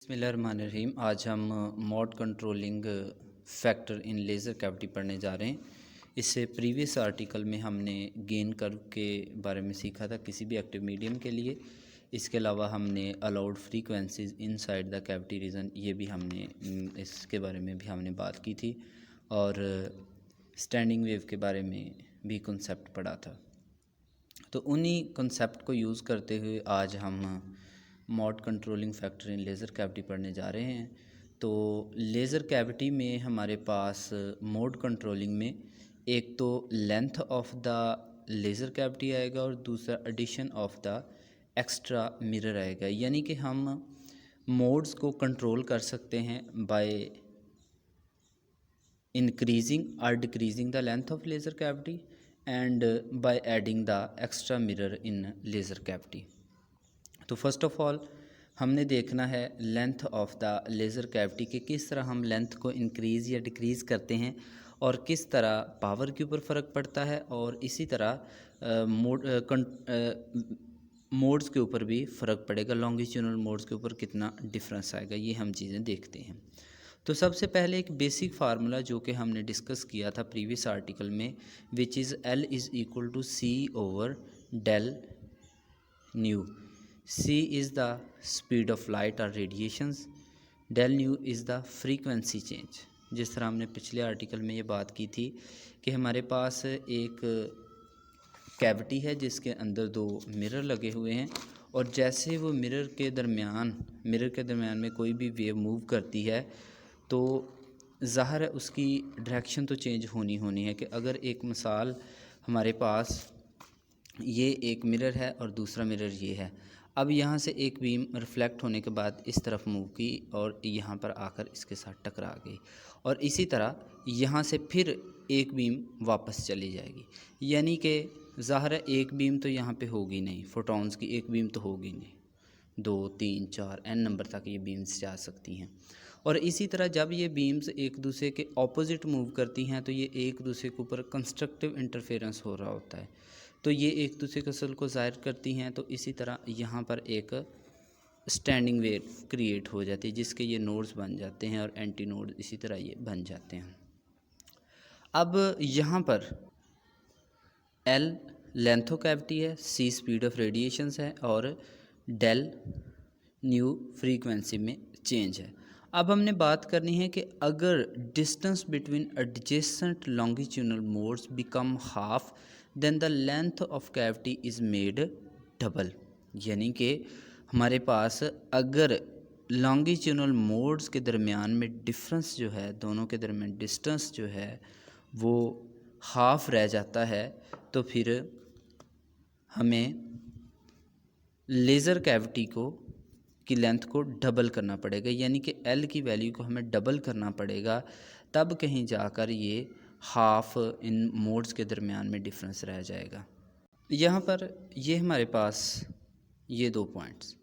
बिस्मिल्लाहिर्रहमानिर्रहीम। आज हम mode controlling factor in laser cavity पढ़ने जा रहे हैं। इससे प्रीवियस आर्टिकल में हमने गेन कर्व के बारे में सीखा था किसी भी एक्टिव मीडियम के लिए। इसके अलावा हमने allowed frequencies inside the cavity region, ये भी हमने इसके बारे में भी हमने बात की थी, और स्टैंडिंग वेव के बारे में भी कॉन्सेप्ट पढ़ा था। तो उन्हीं कॉन्सेप्ट को यूज़ करते हुए आज हम mode controlling factor in laser cavity पढ़ने जा रहे हैं। तो लेज़र कैविटी में हमारे पास मोड कंट्रोलिंग में एक तो length of the laser cavity आएगा और दूसरा addition of the extra mirror आएगा। यानी कि हम मोड्स को कंट्रोल कर सकते हैं bye increasing or decreasing the length of laser cavity and by adding the extra mirror in laser cavity। तो फर्स्ट ऑफ ऑल हमने देखना है length of the laser cavity के किस तरह हम लेंथ को इंक्रीज़ या डिक्रीज़ करते हैं और किस तरह पावर के ऊपर फ़र्क पड़ता है, और इसी तरह मोड्स के ऊपर भी फ़र्क पड़ेगा, लॉन्गिट्यूडनल मोड्स के ऊपर कितना डिफरेंस आएगा, ये हम चीज़ें देखते हैं। तो सबसे पहले एक बेसिक फार्मूला जो कि हमने डिस्कस किया था प्रीवियस आर्टिकल में, which is L is equal to C over del nu. C is the speed of light or radiations, del nu is the frequency change। जिस तरह हमने पिछले आर्टिकल में ये बात की थी कि हमारे पास एक कैविटी है जिसके अंदर दो मिरर लगे हुए हैं, और जैसे वो मिरर के दरमियान में कोई भी वेव मूव करती है तो ज़ाहिर है उसकी डायरेक्शन तो चेंज होनी है। कि अगर एक मिसाल हमारे पास ये एक मिरर है और दूसरा मिरर ये है, अब यहाँ से एक बीम रिफ्लेक्ट होने के बाद इस तरफ मूव की और यहाँ पर आकर इसके साथ टकरा गई, और इसी तरह यहाँ से फिर एक बीम वापस चली जाएगी। यानी कि ज़ाहिर है एक बीम तो यहाँ पे होगी नहीं, फोटॉन्स की एक बीम तो होगी नहीं, 2 3 4 n नंबर तक ये बीम्स जा सकती हैं। और इसी तरह जब ये बीम्स एक दूसरे के ऑपोजिट मूव करती हैं तो ये एक दूसरे के ऊपर कंस्ट्रक्टिव इंटरफेरेंस हो रहा होता है, तो ये एक दूसरे के असल को ज़ाहिर करती हैं। तो इसी तरह यहाँ पर एक स्टैंडिंग वेव क्रिएट हो जाती है जिसके ये नोड्स बन जाते हैं और एंटी नोड इसी तरह ये बन जाते हैं। अब यहाँ पर L लेंथ ऑफ कैविटी है, C स्पीड ऑफ रेडिएशंस है और डेल न्यू फ्रीक्वेंसी में चेंज है। अब हमने बात करनी है कि अगर distance between adjacent longitudinal modes become half then the length of cavity is made double. यानी कि हमारे पास अगर लॉन्गिट्यूडनल मोड्स के दरमियान में डिफरेंस जो है, दोनों के दरमियान डिस्टेंस जो है वो हाफ रह जाता है, तो फिर हमें लेज़र कैविटी की लेंथ को डबल करना पड़ेगा। यानी कि L की वैल्यू को हमें डबल करना पड़ेगा, तब कहीं जाकर ये हाफ इन मोड्स के दरमियान में डिफरेंस रह जाएगा। यहाँ पर ये हमारे पास ये दो पॉइंट्स,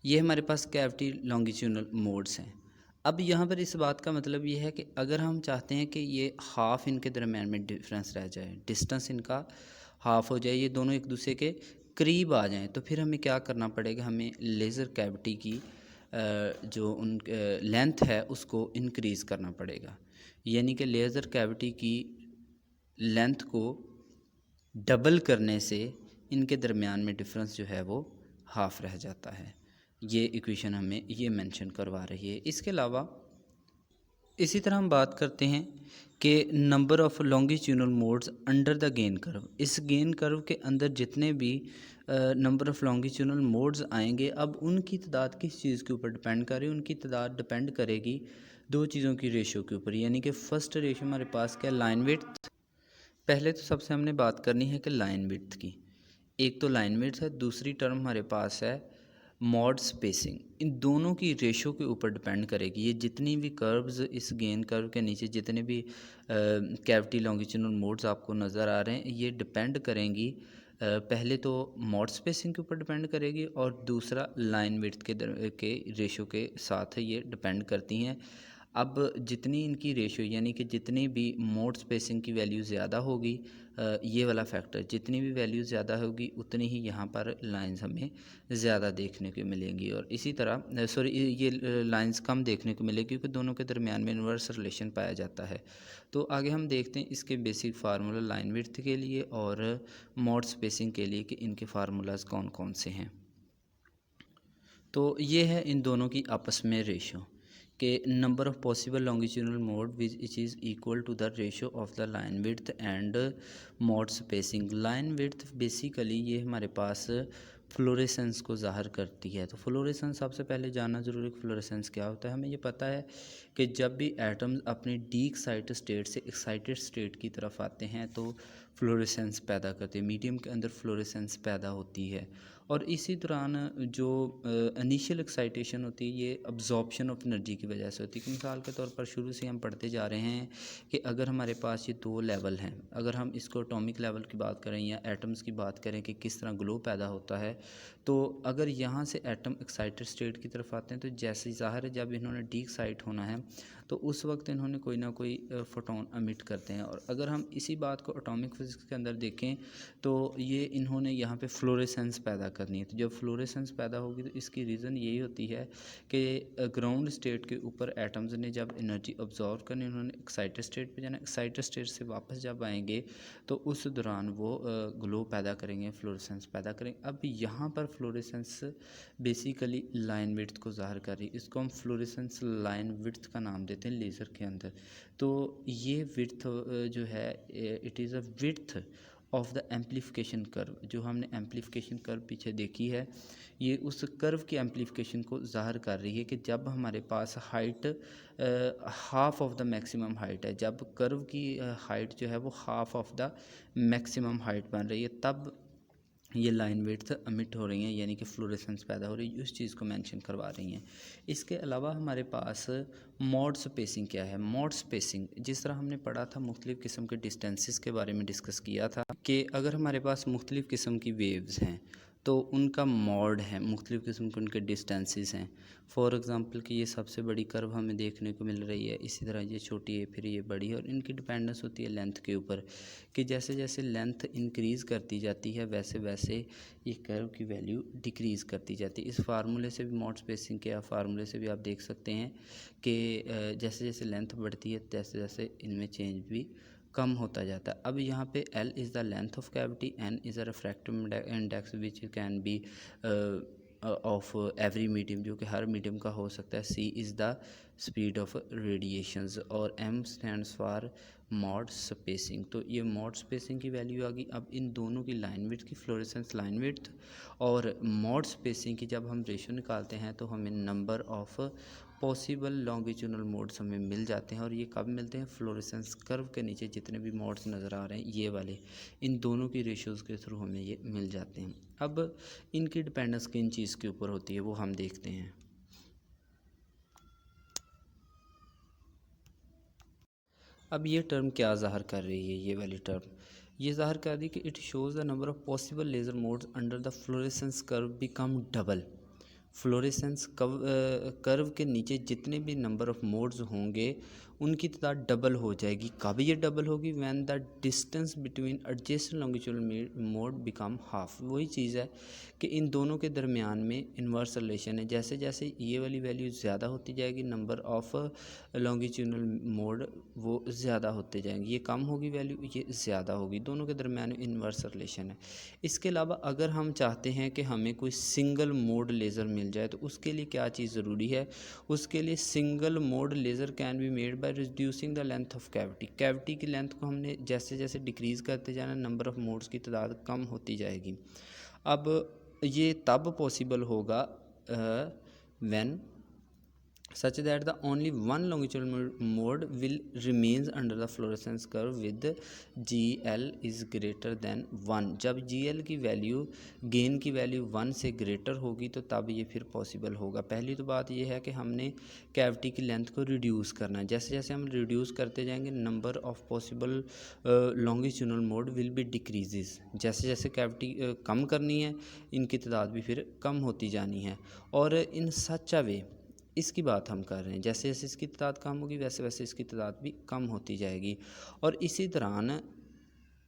ये हमारे पास कैविटी लॉन्गिट्यूडनल मोड्स हैं। अब यहाँ पर इस बात का मतलब ये है कि अगर हम चाहते हैं कि ये हाफ इनके दरमियान में डिफरेंस रह जाए, डिस्टेंस इनका हाफ हो जाए, ये दोनों एक दूसरे के करीब आ जाएं, तो फिर हमें क्या करना पड़ेगा, हमें लेज़र कैविटी की जो उन लेंथ है उसको इंक्रीज़ करना पड़ेगा। यानी कि लेज़र कैविटी की लेंथ को डबल करने से इनके दरमियान में डिफरेंस जो है वो हाफ रह जाता है। ये इक्वेशन हमें ये मेंशन करवा रही है। इसके अलावा इसी तरह हम बात करते हैं कि number of longitudinal modes under the gain curve. इस गेन कर्व के अंदर जितने भी नंबर ऑफ़ लॉन्गिट्यूडनल मोड्स आएंगे, अब उनकी तादाद किस चीज़ के ऊपर डिपेंड कर रही है, उनकी तादाद डिपेंड करेगी दो चीज़ों की रेशो के ऊपर। यानी कि फ़र्स्ट रेशो हमारे पास क्या है, लाइन विड्थ। पहले तो सबसे हमने बात करनी है कि लाइन विड्थ की, एक तो लाइन विड्थ है, दूसरी टर्म हमारे पास है मॉड स्पेसिंग। इन दोनों की रेशो के ऊपर डिपेंड करेगी। ये जितनी भी कर्व्स इस गेन कर्व के नीचे जितने भी कैविटी लॉन्गिट्यूडनल मोड्स आपको नज़र आ रहे हैं, ये डिपेंड करेंगी पहले तो मॉड स्पेसिंग के ऊपर डिपेंड करेगी, और दूसरा लाइन विड्थ के रेशो के साथ ये डिपेंड करती हैं। अब जितनी इनकी रेशियो यानी कि जितनी भी मोड स्पेसिंग की वैल्यू ज़्यादा होगी, ये वाला फैक्टर जितनी भी वैल्यू ज़्यादा होगी उतनी ही यहाँ पर लाइंस हमें ज़्यादा देखने को मिलेंगी। और इसी तरह सॉरी ये लाइंस कम देखने को मिलेगी क्योंकि दोनों के दरमियान में इन्वर्स रिलेशन पाया जाता है। तो आगे हम देखते हैं इसके बेसिक फार्मूला लाइन विड्थ के लिए और मोड स्पेसिंग के लिए कि इनके फार्मूलाज कौन कौन से हैं। तो ये है इन दोनों की आपस में रेशो के number of possible longitudinal mode which is equal to the ratio of the line width and mode spacing. Line width basically ये हमारे पास फ्लोरेसेंस को ज़ाहिर करती है। तो फ्लोरेसेंस सबसे पहले जानना ज़रूरी है कि फ्लोरेसेंस क्या होता है। हमें ये पता है कि जब भी एटम्स अपनी डी एक्साइटेड स्टेट से एक्साइटेड स्टेट की तरफ आते हैं तो फ्लोरेसेंस पैदा करते हैं, मीडियम के अंदर फ्लोरेसेंस पैदा होती है। और इसी दौरान जो इनिशियल एक्साइटेशन होती है ये अब्जॉर्प्शन ऑफ एनर्जी की वजह से होती है। कि मिसाल के तौर पर शुरू से हम पढ़ते जा रहे हैं कि अगर हमारे पास ये दो लेवल हैं, अगर हम इसको एटॉमिक लेवल की बात करें या एटम्स की बात करें कि किस तरह ग्लो पैदा होता है, तो अगर यहाँ से एटम एक्साइटेड स्टेट की तरफ आते हैं तो जैसे ज़ाहिर है जब इन्होंने डी एक्साइट होना है तो उस वक्त इन्होंने कोई ना कोई फोटोन अमिट करते हैं। और अगर हम इसी बात को एटॉमिक फिजिक्स के अंदर देखें तो ये इन्होंने यहाँ पे फ्लोरेसेंस पैदा करनी है। तो जब फ्लोरेसेंस पैदा होगी तो इसकी रीज़न यही होती है कि ग्राउंड स्टेट के ऊपर एटम्स ने जब एनर्जी ऑब्जॉर्व करनी उन्होंने एक्साइटेड स्टेट पे जाना, एक्साइटेड स्टेट से वापस जब आएंगे तो उस दौरान वो ग्लो पैदा करेंगे, फ्लोरेसेंस पैदा करेंगे। अब यहाँ पर फ्लोरेसेंस बेसिकली लाइन विड्थ को ज़ाहिर कर रही है, इसको हम फ्लोरेसेंस लाइन विड्थ का नाम देते हैं लेज़र के अंदर। तो ये विड्थ जो है it is a width of the amplification curve. जो हमने एम्प्लीफिकेशन कर्व पीछे देखी है ये उस कर्व की एम्प्लीफिकेशन को ज़ाहिर कर रही है कि जब हमारे पास height half of the maximum height है, जब कर्व की हाइट जो है वो half of the maximum height बन रही है तब ये लाइन विड्थ अमिट हो रही हैं, यानी कि फ्लोरेसेंस पैदा हो रही है, उस चीज़ को मेंशन करवा रही हैं। इसके अलावा हमारे पास मोड स्पेसिंग क्या है। मोड स्पेसिंग जिस तरह हमने पढ़ा था मुख्तलिफ़ किस्म के डिस्टेंसेस के बारे में डिस्कस किया था कि अगर हमारे पास मुख्तलिफ़ किस्म की वेव्स हैं तो उनका मोड है, मुख्तलिफ़ किस्म के उनके डिस्टेंसेस हैं। फॉर एग्ज़ाम्पल कि ये सबसे बड़ी कर्व हमें देखने को मिल रही है, इसी तरह ये छोटी है फिर ये बड़ी है, और इनकी डिपेंडेंस होती है लेंथ के ऊपर कि जैसे जैसे लेंथ इंक्रीज़ करती जाती है वैसे वैसे ये कर्व की वैल्यू डिक्रीज़ करती जाती है। इस फार्मूले से भी मोड स्पेसिंग के फार्मूले से भी आप देख सकते हैं कि जैसे जैसे लेंथ बढ़ती है तैसे जैसे इनमें चेंज भी कम होता जाता है। अब यहाँ पे L is the length of cavity, N is a refractive index which can be of every medium, जो कि हर मीडियम का हो सकता है। C is the speed of radiations और M stands for mod spacing. तो ये मॉड स्पेसिंग की वैल्यू आ गई। अब इन दोनों की लाइन विड्थ की, फ्लोरेसेंस लाइन विड्थ और मॉड स्पेसिंग की जब हम रेशो निकालते हैं तो हमें number of possible longitudinal modes हमें मिल जाते हैं। और ये कब मिलते हैं, फ्लोरेसेंस कर्व के नीचे जितने भी मोड्स नज़र आ रहे हैं ये वाले, इन दोनों की रेशियोज़ के थ्रू हमें ये मिल जाते हैं। अब इनकी डिपेंडेंस किन चीज़ के ऊपर होती है वो हम देखते हैं। अब ये टर्म क्या ज़ाहिर कर रही है, ये वाली टर्म ये ज़ाहिर कर रही है कि it shows the number of possible laser modes under the fluorescence curve become double. Fluorescence curve के नीचे जितने भी नंबर ऑफ़ मोड्स होंगे उनकी तादाद डबल हो जाएगी। कब ये डबल होगी, when the distance between adjacent longitudinal mode become half. वही चीज़ है कि इन दोनों के दरमियान में इन्वर्स रिलेशन है। जैसे जैसे ये वाली वैल्यू ज़्यादा होती जाएगी नंबर ऑफ़ लॉन्गिट्यूडनल मोड वो ज़्यादा होते जाएंगे, ये कम होगी वैल्यू ये ज़्यादा होगी, दोनों के दरमियान इन्वर्स रिलेशन है। इसके अलावा अगर हम चाहते हैं कि हमें कोई सिंगल मोड लेज़र मिल जाए तो उसके लिए क्या चीज़ ज़रूरी है, उसके लिए single mode laser can be made by reducing the length of cavity. Cavity की लेंथ को हमने जैसे जैसे डिक्रीज़ करते जाना नंबर ऑफ़ मोड्स की तादाद कम होती जाएगी। अब ये तब पॉसिबल होगा when such that the only one longitudinal mode will remains under the fluorescence curve with GL is greater than 1। जब GL की वैल्यू गेन की वैल्यू 1 से ग्रेटर होगी तो तब ये फिर पॉसिबल होगा। पहली तो बात ये है कि हमने कैविटी की लेंथ को रिड्यूस करना है, जैसे जैसे हम रिड्यूस करते जाएंगे number of possible longitudinal mode will be decreases. जैसे जैसे कैविटी कम करनी है इनकी तादाद भी फिर कम होती जानी है। और इन सच अ वे इसकी बात हम कर रहे हैं। जैसे जैसे इसकी तादाद कम होगी वैसे वैसे इसकी तादाद भी कम होती जाएगी। और इसी दौरान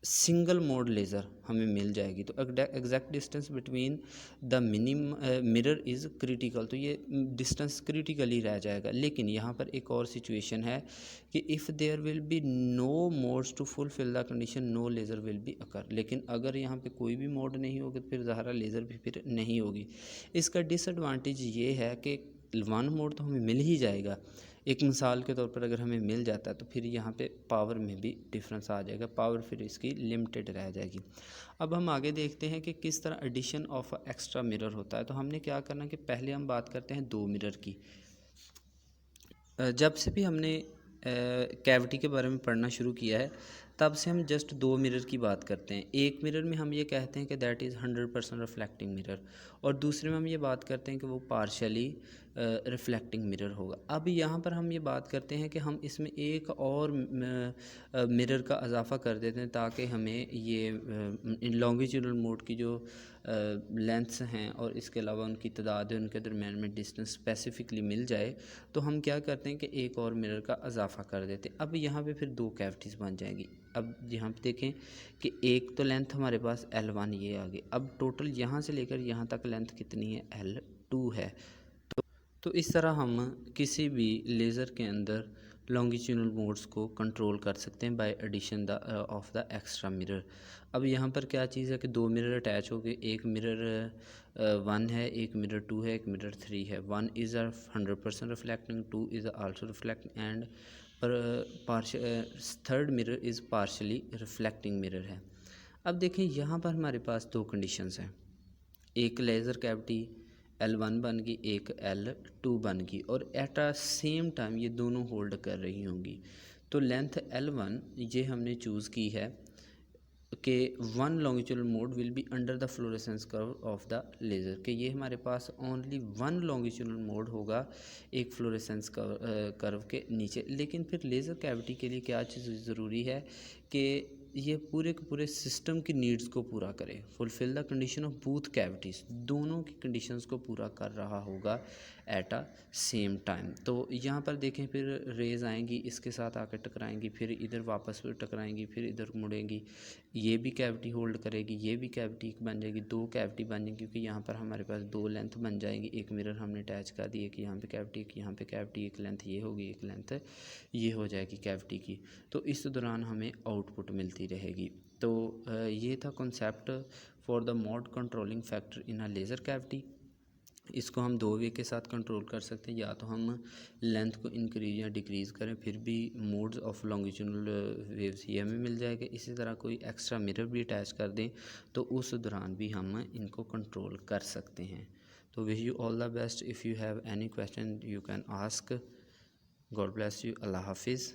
सिंगल मोड लेज़र हमें मिल जाएगी। तो exact distance between the mirror is critical, तो ये डिस्टेंस क्रिटिकली रह जाएगा। लेकिन यहाँ पर एक और सिचुएशन है कि if there will be no modes to fulfil the condition no laser will be occur. लेकिन अगर यहाँ पे कोई भी मोड नहीं होगा तो फिर ज़ाहिर लेज़र भी फिर नहीं होगी। इसका डिसएडवांटेज ये है कि वन मोड तो हमें मिल ही जाएगा। एक मिसाल के तौर पर अगर हमें मिल जाता है तो फिर यहाँ पे पावर में भी डिफरेंस आ जाएगा, पावर फिर इसकी लिमिटेड रह जाएगी। अब हम आगे देखते हैं कि किस तरह एडिशन ऑफ एक्स्ट्रा मिरर होता है। तो हमने क्या करना कि पहले हम बात करते हैं दो मिरर की। जब से भी हमने कैविटी के बारे में पढ़ना शुरू किया है तब से हम जस्ट दो मिरर की बात करते हैं। एक मिरर में हम ये कहते हैं कि दैट इज़ 100% रिफ्लेक्टिंग मिरर, और दूसरे में हम ये बात करते हैं कि वो पार्शली रिफ्लेक्टिंग मिरर होगा। अब यहाँ पर हम ये बात करते हैं कि हम इसमें एक और मिरर का इजाफा कर देते हैं ताकि हमें ये लॉन्गिट्यूडनल मोड की जो लेंथ्स हैं और इसके अलावा उनकी तादाद है, उनके दरम्यान में डिस्टेंस स्पेसिफिकली मिल जाए। तो हम क्या करते हैं कि एक और मिरर का इजाफा कर देते हैं। अब यहाँ पे फिर दो कैविटीज़ बन जाएंगी। अब यहाँ पे देखें कि एक तो लेंथ हमारे पास L1 ये आ गई। अब टोटल यहाँ से लेकर यहाँ तक लेंथ कितनी है, L2 है। तो इस तरह हम किसी भी लेज़र के अंदर लॉन्गिट्यूडनल मोड्स को कंट्रोल कर सकते हैं by addition of the extra mirror. अब यहाँ पर क्या चीज़ है कि दो मिरर अटैच हो गए, एक मिरर 1 है, एक मिरर 2 है, एक मिरर 3 है। 1 is 100% reflecting, 2 is also reflecting and third mirror is partially reflecting mirror है। अब देखें यहाँ पर हमारे पास दो कंडीशंस हैं, एक लेज़र कैविटी L1 बन गई, एक L2 बन गई, और एट अ सेम टाइम ये दोनों होल्ड कर रही होंगी। तो लेंथ L1 ये हमने चूज़ की है कि one longitudinal mode will be under the fluorescence curve of the laser, कि ये हमारे पास ओनली वन लॉन्गिट्यूडनल मोड होगा एक फ्लोरेसेंस कर्व के नीचे। लेकिन फिर लेज़र कैविटी के लिए क्या चीज़ ज़रूरी है कि ये पूरे के पूरे सिस्टम की नीड्स को पूरा करे, fulfil the condition of both cavities, दोनों की कंडीशंस को पूरा कर रहा होगा एट अ सेम टाइम। तो यहाँ पर देखें फिर रेज़ आएंगी, इसके साथ आकर टकराएंगी, फिर इधर वापस फिर टकराएंगी, फिर इधर मुड़ेंगी, ये भी कैविटी होल्ड करेगी, ये भी कैविटी बन जाएगी, दो कैविटी बन जाएगी, क्योंकि यहाँ पर हमारे पास दो लेंथ बन जाएंगी। एक मिरर हमने अटैच कर दी, एक यहाँ पे कैविटी, एक यहाँ पे कैविटी, एक लेंथ ये होगी, एक लेंथ ये हो जाएगी कैविटी की। तो इस दौरान हमें आउटपुट मिलती रहेगी। तो ये था concept for the mode controlling factor in a laser cavity. इसको हम दो वे के साथ कंट्रोल कर सकते हैं, या तो हम लेंथ को इंक्रीज या डिक्रीज़ करें, फिर भी मोड्स ऑफ लॉन्गिट्यूडनल वेव्स ये हमें मिल जाएगा। इसी तरह कोई एक्स्ट्रा मिरर भी अटैच कर दें तो उस दौरान भी हम इनको कंट्रोल कर सकते हैं। तो wish you all the best. If you have any question you can ask. God bless you. Allah हाफिज़।